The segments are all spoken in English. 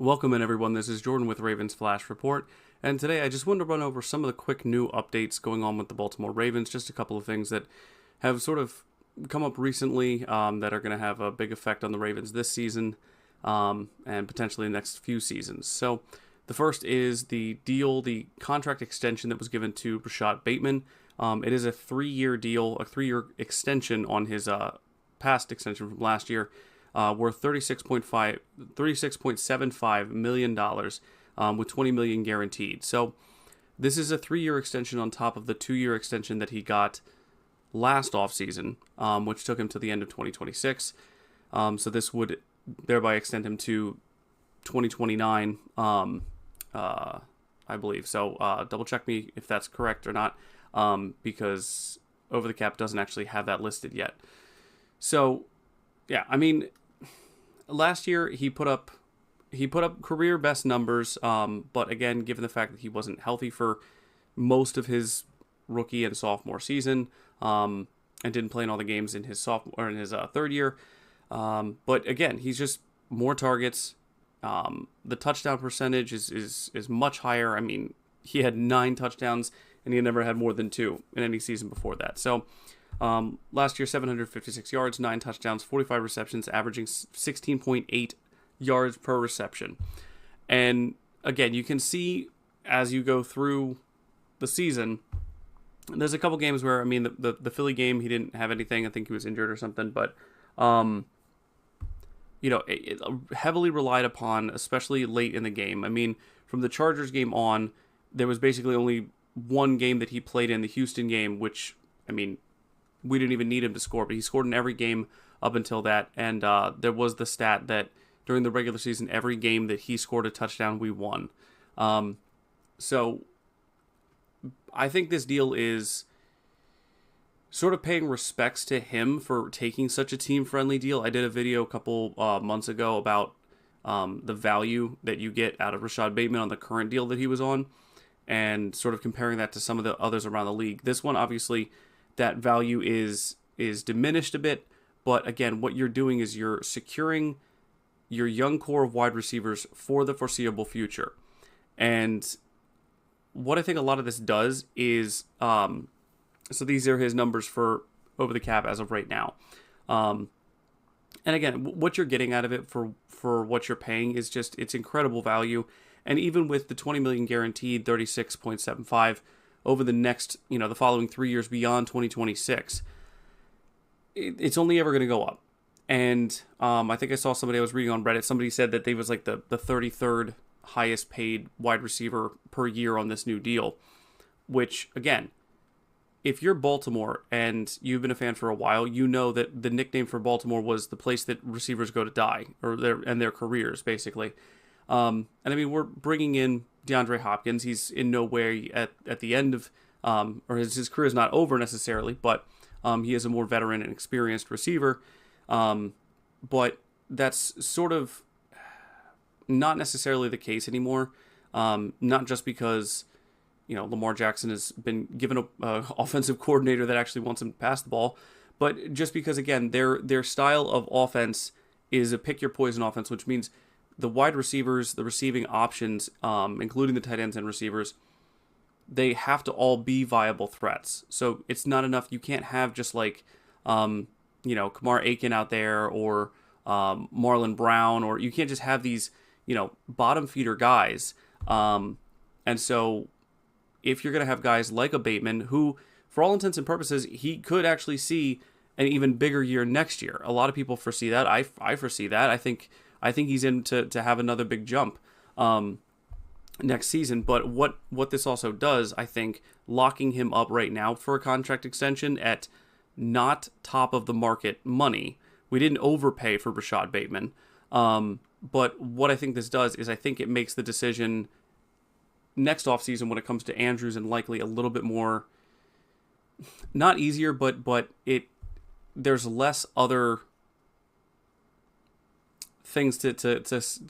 Welcome in, everyone. This is Jordan with Ravens Flash Report, and today I just wanted to run over some of the quick new updates going on with the Baltimore Ravens. Just a couple of things that have sort of come up recently that are going to have a big effect on the Ravens this season and potentially the next few seasons. So the first is the contract extension that was given to Rashard Bateman. It is a 3-year deal, a 3-year extension on his past extension from last year. Worth $36.75 million with $20 million guaranteed. So this is a 3-year extension on top of the 2-year extension that he got last offseason, which took him to the end of 2026. So this would thereby extend him to 2029, I believe. So double check me if that's correct or not, because Over the Cap doesn't actually have that listed yet. So yeah, I mean, last year he put up career best numbers, but again, given the fact that he wasn't healthy for most of his rookie and sophomore season, and didn't play in all the games in his third year, but again, he's just more targets. The touchdown percentage is much higher. I mean, he had 9 touchdowns and he had never had more than 2 in any season before that. So last year, 756 yards, 9 touchdowns, 45 receptions, averaging 16.8 yards per reception. And again, you can see as you go through the season, there's a couple games where, I mean, the Philly game, he didn't have anything. I think he was injured or something. But, it heavily relied upon, especially late in the game. I mean, from the Chargers game on, there was basically only one game that he played in, the Houston game, which, I mean, we didn't even need him to score, but he scored in every game up until that. And there was the stat that during the regular season, every game that he scored a touchdown, we won. So I think this deal is sort of paying respects to him for taking such a team-friendly deal. I did a video a couple months ago about the value that you get out of Rashard Bateman on the current deal that he was on, and sort of comparing that to some of the others around the league. This one, obviously, that value is diminished a bit, but again, what you're doing is you're securing your young core of wide receivers for the foreseeable future. And what I think a lot of this does is, so these are his numbers for Over the Cap as of right now. And again, what you're getting out of it for what you're paying is just, it's incredible value. And even with the $20 million guaranteed, 36.75 over the next, the following 3 years beyond 2026, it's only ever going to go up. And I think I saw somebody, I was reading on Reddit, somebody said that they was like the 33rd highest paid wide receiver per year on this new deal, which, again, if you're Baltimore and you've been a fan for a while, you know that the nickname for Baltimore was the place that receivers go to die, or their careers, basically. And I mean, we're bringing in DeAndre Hopkins. He's in no way at the end of, or his career is not over necessarily, but he is a more veteran and experienced receiver. But that's sort of not necessarily the case anymore. Not just because, Lamar Jackson has been given a offensive coordinator that actually wants him to pass the ball, but just because, again, their style of offense is a pick your poison offense, which means the wide receivers, the receiving options, including the tight ends and receivers, they have to all be viable threats. So it's not enough. You can't have just like, Kamar Aiken out there, or Marlon Brown, or you can't just have these, bottom feeder guys. And so if you're going to have guys like a Bateman, who, for all intents and purposes, he could actually see an even bigger year next year. A lot of people foresee that. I foresee that. I think he's in to have another big jump next season. But what this also does, I think, locking him up right now for a contract extension at not top of the market money. We didn't overpay for Rashard Bateman. But what I think this does is I think it makes the decision next offseason when it comes to Andrews and likely a little bit more, not easier, but there's less other things to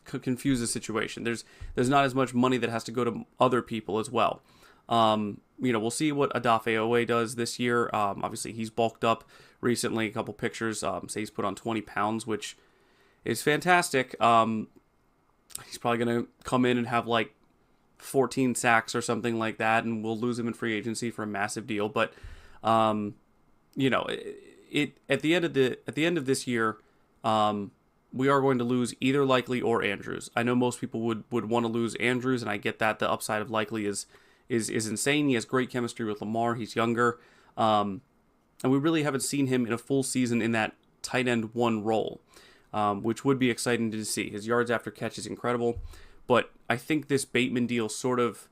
confuse the situation. There's not as much money that has to go to other people as well. We'll see what Odafe Oweh does this year. Obviously, he's bulked up recently. A couple pictures say he's put on 20 pounds, which is fantastic. He's probably going to come in and have like 14 sacks or something like that, and we'll lose him in free agency for a massive deal. But it at the end of this year, we are going to lose either Likely or Andrews. I know most people would want to lose Andrews, and I get that. The upside of Likely is insane. He has great chemistry with Lamar. He's younger, and we really haven't seen him in a full season in that tight end one role, which would be exciting to see. His yards after catch is incredible, but I think this Bateman deal sort of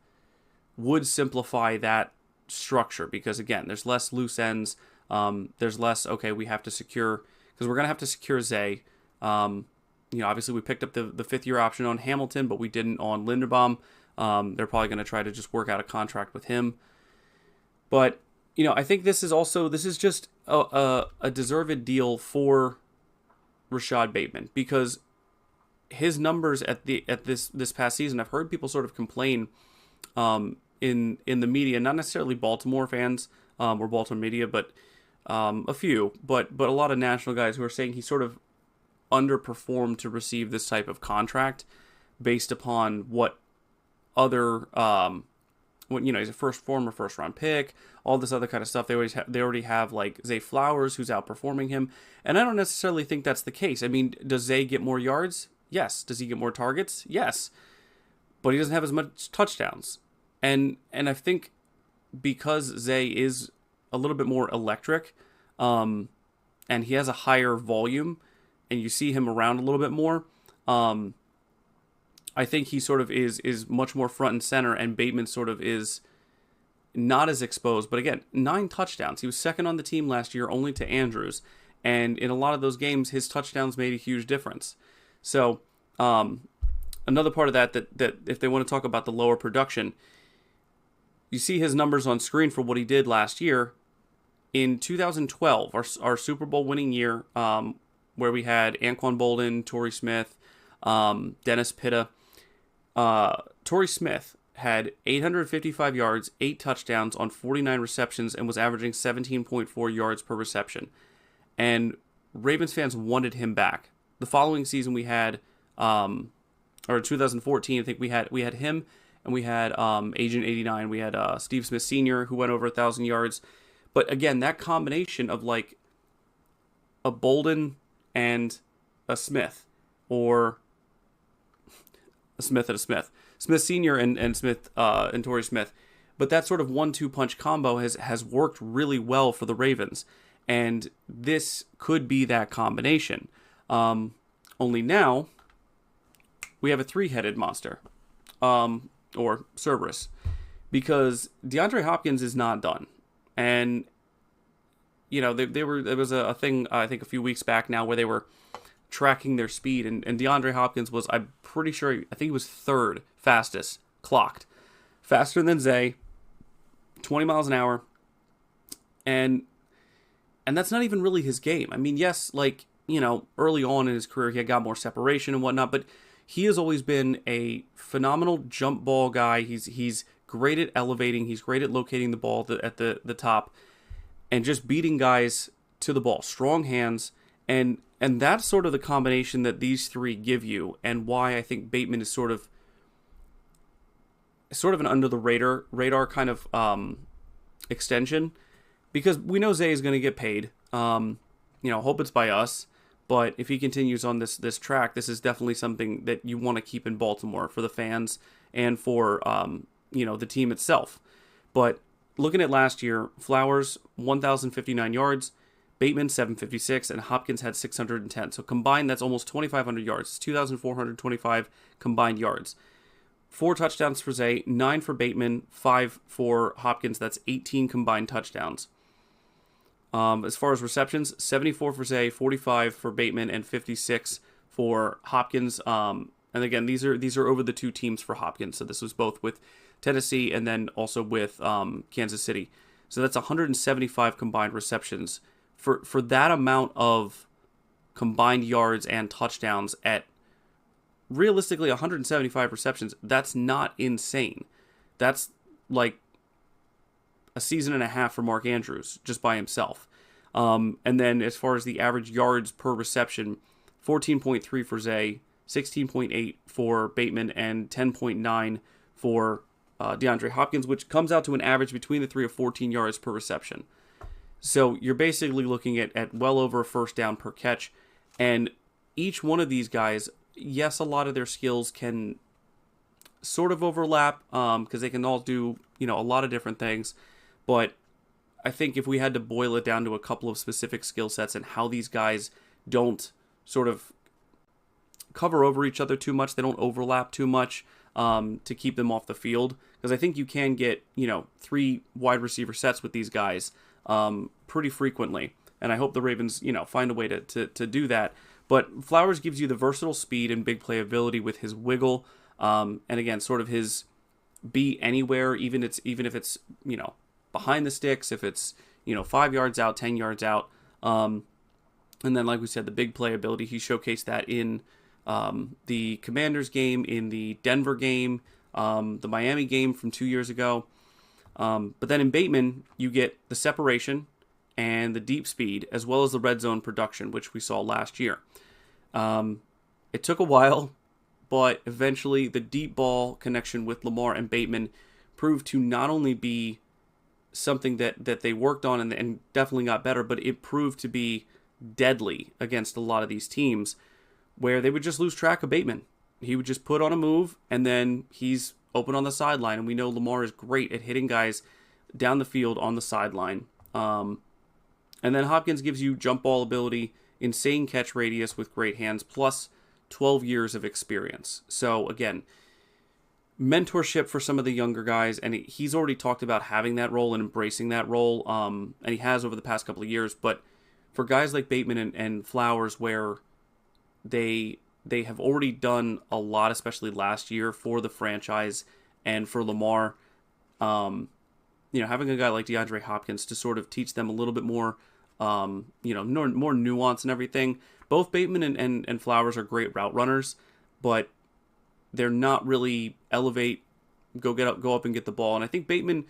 would simplify that structure because, again, there's less loose ends. There's less, okay, we have to secure, because we're going to have to secure Zay. Obviously we picked up the fifth-year option on Hamilton, but we didn't on Linderbaum. They're probably going to try to just work out a contract with him. But, I think this is just a deserved deal for Rashard Bateman, because his numbers at this past season, I've heard people sort of complain in the media, not necessarily Baltimore fans or Baltimore media, but a few, but a lot of national guys who are saying he sort of underperformed to receive this type of contract based upon what other he's a former first round pick, all this other kind of stuff. They already have like Zay Flowers, who's outperforming him, and I don't necessarily think that's the case. I mean, does Zay get more yards? Yes. Does he get more targets? Yes. But he doesn't have as much touchdowns, and I think because Zay is a little bit more electric, and he has a higher volume, and you see him around a little bit more, I think he sort of is much more front and center, and Bateman sort of is not as exposed. But again, 9 touchdowns. He was second on the team last year, only to Andrews, and in a lot of those games, his touchdowns made a huge difference. So another part of that if they want to talk about the lower production, you see his numbers on screen for what he did last year. In 2012, our Super Bowl winning year, where we had Anquan Bolden, Torrey Smith, Dennis Pitta. Torrey Smith had 855 yards, 8 touchdowns on 49 receptions, and was averaging 17.4 yards per reception. And Ravens fans wanted him back. The following season we had, or 2014, I think we had him, and we had Agent 89. We had Steve Smith Sr., who went over 1,000 yards. But again, that combination of like a Bolden and a Smith, or a Smith and a Smith, Smith Sr. and Smith and Torrey Smith, but that sort of 1-2 punch combo has worked really well for the Ravens, and this could be that combination. Only now we have a 3-headed monster, or Cerberus, because DeAndre Hopkins is not done. And, there was a thing, I think a few weeks back now, where they were tracking their speed, and DeAndre Hopkins was, I'm pretty sure, I think he was 3rd fastest, clocked. Faster than Zay, 20 miles an hour. And that's not even really his game. I mean, yes, early on in his career, he had got more separation and whatnot, but he has always been a phenomenal jump ball guy. He's great at elevating. He's great at locating the ball at the top and just beating guys to the ball. Strong hands. And that's sort of the combination that these three give you, and why I think Bateman is sort of an under the radar kind of extension, because we know Zay is going to get paid. Hope it's by us. But if he continues on this track, this is definitely something that you want to keep in Baltimore for the fans and for the team itself. But looking at last year, Flowers 1,059 yards, Bateman 756, and Hopkins had 610. So combined, that's almost 2,500 yards. It's 2,425 combined yards. 4 touchdowns for Zay, 9 for Bateman, 5 for Hopkins. That's 18 combined touchdowns. As far as receptions, 74 for Zay, 45 for Bateman, and 56 for Hopkins. And again, these are over the 2 teams for Hopkins. So this was both with Tennessee and then also with Kansas City. So that's 175 combined receptions. For that amount of combined yards and touchdowns at realistically 175 receptions, that's not insane. That's like a season and a half for Mark Andrews just by himself. And then as far as the average yards per reception, 14.3 for Zay, 16.8 for Bateman, and 10.9 for DeAndre Hopkins, which comes out to an average between the three of 14 yards per reception. So you're basically looking at well over a first down per catch. And each one of these guys, yes, a lot of their skills can sort of overlap because they can all do, a lot of different things. But I think if we had to boil it down to a couple of specific skill sets and how these guys don't sort of cover over each other too much, they don't overlap too much to keep them off the field. Because I think you can get, 3 wide receiver sets with these guys pretty frequently. And I hope the Ravens, find a way to do that. But Flowers gives you the versatile speed and big play ability with his wiggle. And again, sort of his be anywhere, even if it's, behind the sticks, if it's, 5 yards out, 10 yards out. And then, like we said, the big play ability, he showcased that in the Commanders game, in the Denver game, the Miami game from 2 years ago. But then in Bateman, you get the separation and the deep speed, as well as the red zone production, which we saw last year. It took a while, but eventually the deep ball connection with Lamar and Bateman proved to not only be something that they worked on and definitely got better, but it proved to be deadly against a lot of these teams where they would just lose track of Bateman. He would just put on a move, and then he's open on the sideline, and we know Lamar is great at hitting guys down the field on the sideline. And then Hopkins gives you jump ball ability, insane catch radius with great hands, plus 12 years of experience. So again, mentorship for some of the younger guys, and he's already talked about having that role and embracing that role, and he has over the past couple of years. But for guys like Bateman and Flowers, where they have already done a lot, especially last year for the franchise and for Lamar, having a guy like DeAndre Hopkins to sort of teach them a little bit more, more nuance and everything. Both Bateman and Flowers are great route runners, but they're not really elevate, go up and get the ball. And I think Bateman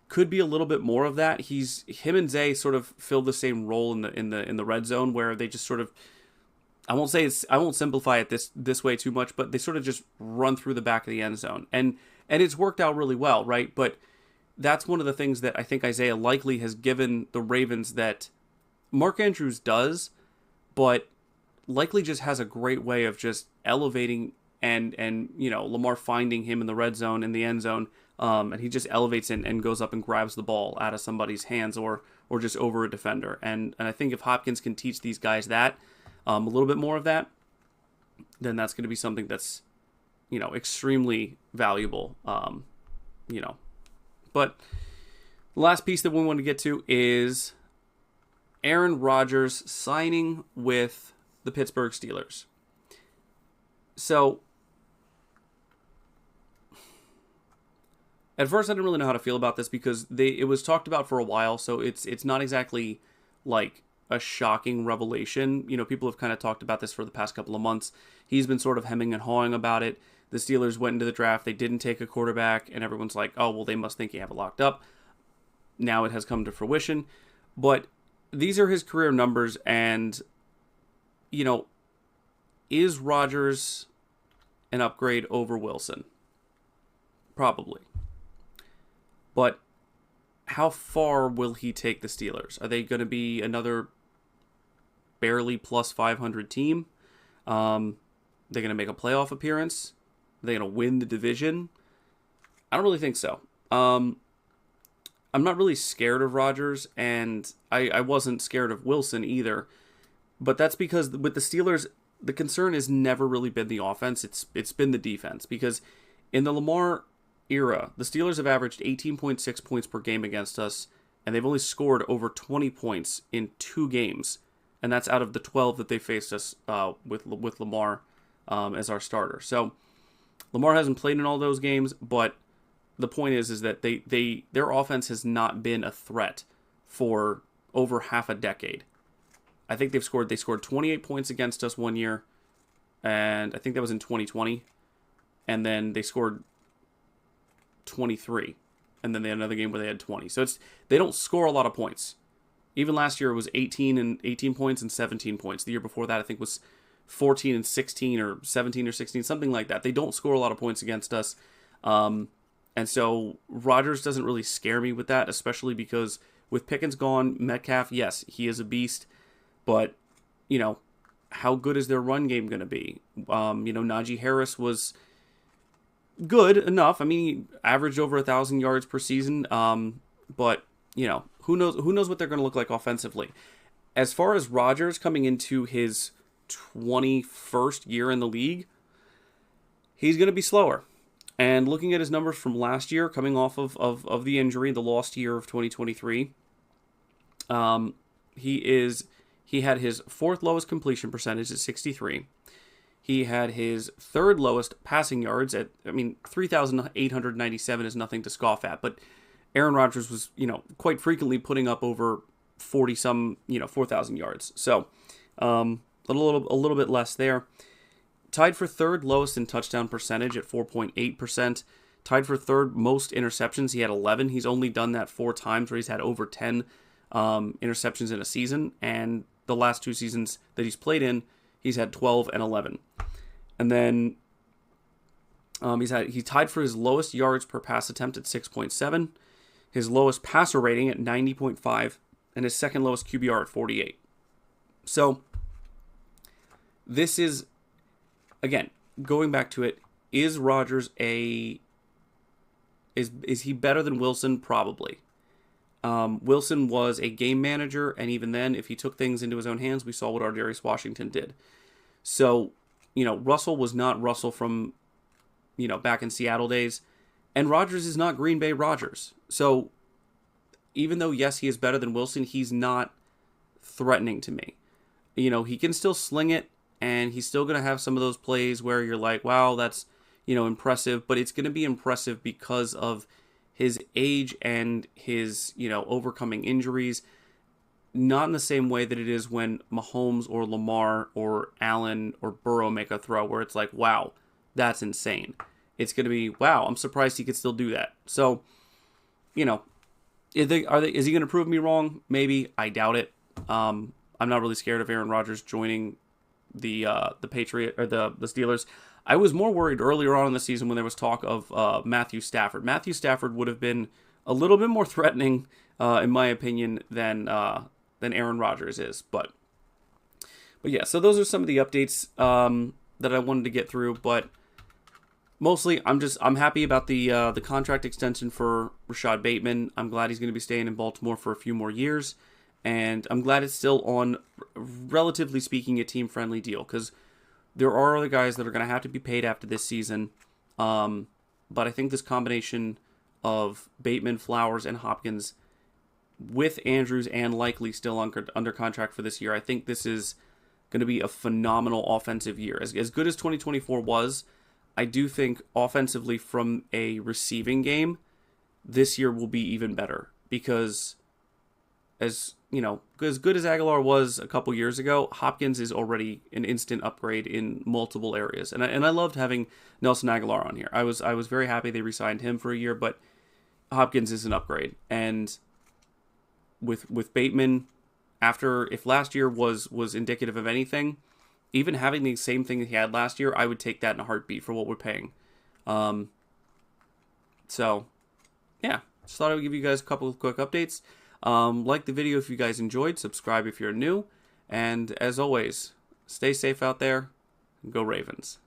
could be a little bit more of that. Him and Zay sort of fill the same role in the red zone, where they just sort of, I won't simplify it this way too much, but they sort of just run through the back of the end zone. And it's worked out really well, right? But that's one of the things that I think Isaiah likely has given the Ravens that Mark Andrews does, but likely just has a great way of just elevating and Lamar finding him in the red zone, in the end zone, and he just elevates and goes up and grabs the ball out of somebody's hands or just over a defender. And I think if Hopkins can teach these guys that, a little bit more of that, then that's going to be something that's, extremely valuable, But the last piece that we want to get to is Aaron Rodgers signing with the Pittsburgh Steelers. So, at first I didn't really know how to feel about this because it was talked about for a while, so it's not exactly like a shocking revelation. People have kind of talked about this for the past couple of months. He's been sort of hemming and hawing about it. The Steelers went into the draft, they didn't take a quarterback, and everyone's like, oh, well, they must think you have it locked up. Now it has come to fruition. But these are his career numbers, and, is Rodgers an upgrade over Wilson? Probably. But how far will he take the Steelers? Are they going to be another barely plus 500 team? They're going to make a playoff appearance? Are they going to win the division? I don't really think so. I'm not really scared of Rodgers, and I wasn't scared of Wilson either. But that's because with the Steelers, the concern has never really been the offense. It's been the defense. Because in the Lamar era, the Steelers have averaged 18.6 points per game against us, and they've only scored over 20 points in 2 games. And that's out of the 12 that they faced us with Lamar as our starter. So Lamar hasn't played in all those games, but the point is that their offense has not been a threat for over half a decade. I think they scored 28 points against us one year, and I think that was in 2020. And then they scored 23, and then they had another game where they had 20. So they don't score a lot of points. Even last year it was 18 points and 17 points. The year before that I think was 14 and 16 or 17 or 16, something like that. They don't score a lot of points against us. And so Rodgers doesn't really scare me with that, especially because with Pickens gone, Metcalf, yes, he is a beast, but, how good is their run game going to be? Najee Harris was good enough. I mean, he averaged over 1,000 yards per season, but, who knows what they're going to look like offensively. As far as Rodgers coming into his 21st year in the league, he's going to be slower. And looking at his numbers from last year, coming off of the injury, the lost year of 2023, he had his fourth lowest completion percentage at 63. He had his third lowest passing yards at, 3,897 is nothing to scoff at, but Aaron Rodgers was, quite frequently putting up over 40-some, 4,000 yards. So, a little bit less there. Tied for third lowest in touchdown percentage at 4.8%. Tied for third most interceptions. He had 11. He's only done that 4 times where he's had over 10 interceptions in a season. And the last 2 seasons that he's played in, he's had 12 and 11. And then he tied for his lowest yards per pass attempt at 6.7. His lowest passer rating at 90.5. And his second lowest QBR at 48. So this is, again, going back to it, is Rodgers is he better than Wilson? Probably. Wilson was a game manager, and even then, if he took things into his own hands, we saw what Darius Washington did. So, Russell was not Russell from, back in Seattle days, and Rodgers is not Green Bay Rodgers. So, even though, yes, he is better than Wilson, he's not threatening to me. He can still sling it, and he's still going to have some of those plays where you're like, wow, that's, impressive. But it's going to be impressive because of his age and his, overcoming injuries. Not in the same way that it is when Mahomes or Lamar or Allen or Burrow make a throw where it's like, wow, that's insane. It's going to be, wow, I'm surprised he could still do that. So, is he going to prove me wrong? Maybe. I doubt it. I'm not really scared of Aaron Rodgers joining the Patriot or the Steelers. I was more worried earlier on in the season when there was talk of Matthew Stafford. Matthew Stafford would have been a little bit more threatening, in my opinion, than Aaron Rodgers is. But yeah, so those are some of the updates that I wanted to get through. But mostly, I'm happy about the contract extension for Rashard Bateman. I'm glad he's going to be staying in Baltimore for a few more years. And I'm glad it's still on, relatively speaking, a team-friendly deal. Because there are other guys that are going to have to be paid after this season. But I think this combination of Bateman, Flowers, and Hopkins, with Andrews and likely still under contract for this year, I think this is going to be a phenomenal offensive year. As good as 2024 was, I do think offensively from a receiving game, this year will be even better. Because as good as Aguilar was a couple years ago, Hopkins is already an instant upgrade in multiple areas. And I loved having Nelson Aguilar on here. I was very happy they re-signed him for a year, but Hopkins is an upgrade. And with Bateman, if last year was indicative of anything, even having the same thing that he had last year, I would take that in a heartbeat for what we're paying. So, yeah, just thought I would give you guys a couple of quick updates. Like the video if you guys enjoyed, subscribe if you're new, and as always, stay safe out there, and go Ravens.